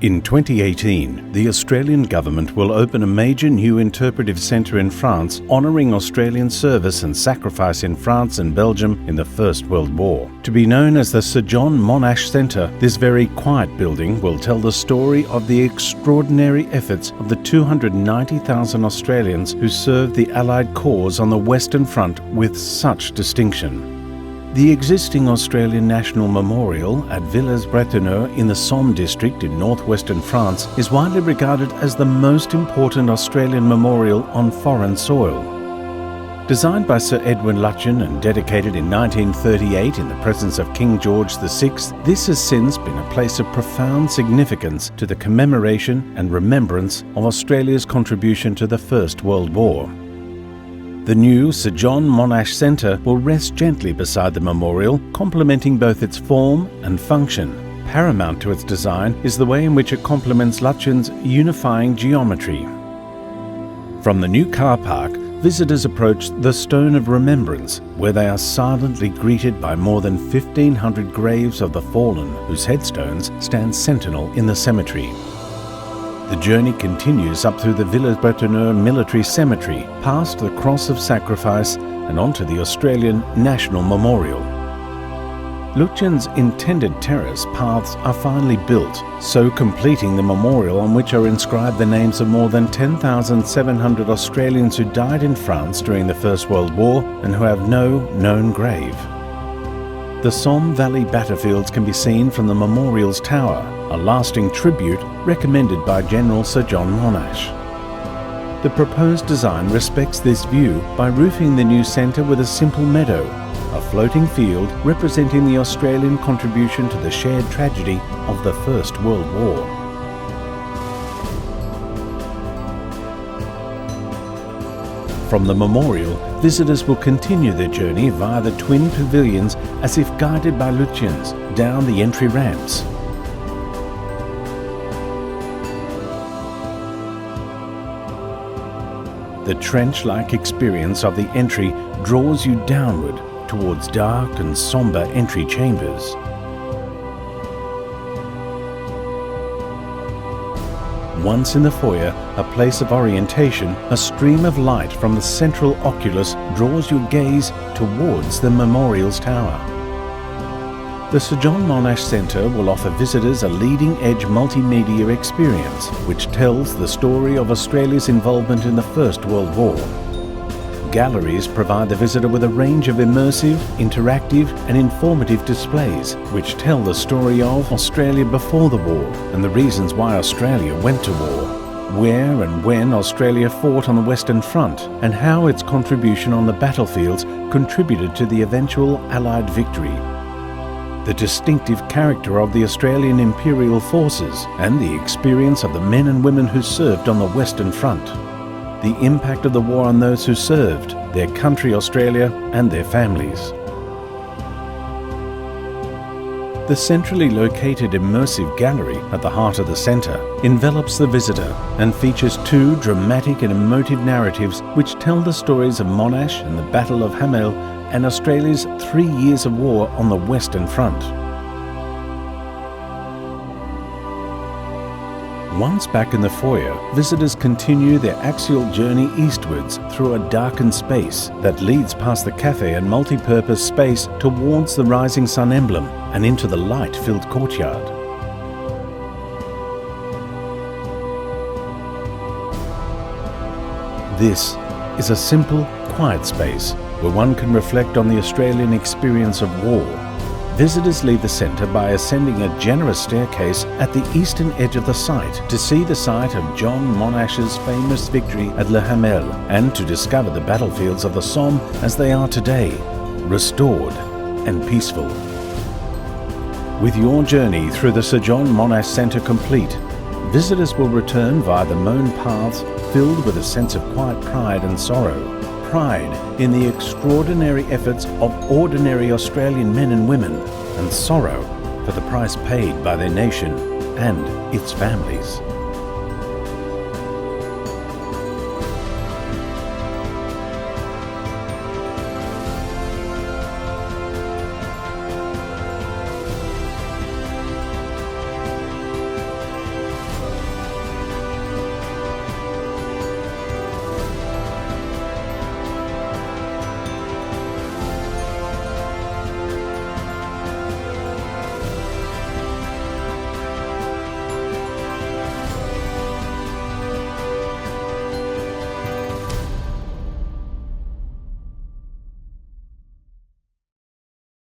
In 2018, the Australian government will open a major new interpretive centre in France honouring Australian service and sacrifice in France and Belgium in the First World War. To be known as the Sir John Monash Centre, this very quiet building will tell the story of the extraordinary efforts of the 290,000 Australians who served the Allied cause on the Western Front with such distinction. The existing Australian National Memorial at Villers-Bretonneux in the Somme district in northwestern France is widely regarded as the most important Australian memorial on foreign soil. Designed by Sir Edwin Lutyens and dedicated in 1938 in the presence of King George VI, this has since been a place of profound significance to the commemoration and remembrance of Australia's contribution to the First World War. The new Sir John Monash Centre will rest gently beside the memorial, complementing both its form and function. Paramount to its design is the way in which it complements Lutyens' unifying geometry. From the new car park, visitors approach the Stone of Remembrance, where they are silently greeted by more than 1,500 graves of the fallen, whose headstones stand sentinel in the cemetery. The journey continues up through the Villers-Bretonneux Military Cemetery, past the Cross of Sacrifice and onto the Australian National Memorial. Lutyens' intended terrace paths are finally built, so completing the memorial on which are inscribed the names of more than 10,700 Australians who died in France during the First World War and who have no known grave. The Somme Valley battlefields can be seen from the memorial's tower, a lasting tribute recommended by General Sir John Monash. The proposed design respects this view by roofing the new centre with a simple meadow, a floating field representing the Australian contribution to the shared tragedy of the First World War. From the memorial, visitors will continue their journey via the twin pavilions as if guided by Lutyens down the entry ramps. The trench-like experience of the entry draws you downward towards dark and sombre entry chambers. Once in the foyer, a place of orientation, a stream of light from the central oculus draws your gaze towards the memorial's tower. The Sir John Monash Centre will offer visitors a leading-edge multimedia experience which tells the story of Australia's involvement in the First World War. Galleries provide the visitor with a range of immersive, interactive and informative displays which tell the story of Australia before the war and the reasons why Australia went to war, where and when Australia fought on the Western Front and how its contribution on the battlefields contributed to the eventual Allied victory. The distinctive character of the Australian Imperial Forces and the experience of the men and women who served on the Western Front. The impact of the war on those who served, their country Australia and their families. The centrally located immersive gallery at the heart of the centre envelops the visitor and features two dramatic and emotive narratives which tell the stories of Monash and the Battle of Hamel and Australia's 3 years of war on the Western Front. Once back in the foyer, visitors continue their axial journey eastwards through a darkened space that leads past the cafe and multi-purpose space towards the rising sun emblem and into the light-filled courtyard. This is a simple, quiet space where one can reflect on the Australian experience of war. Visitors leave the centre by ascending a generous staircase at the eastern edge of the site to see the site of John Monash's famous victory at Le Hamel and to discover the battlefields of the Somme as they are today, restored and peaceful. With your journey through the Sir John Monash Centre complete, visitors will return via the mown paths filled with a sense of quiet pride and sorrow. Pride in the extraordinary efforts of ordinary Australian men and women, and sorrow for the price paid by their nation and its families.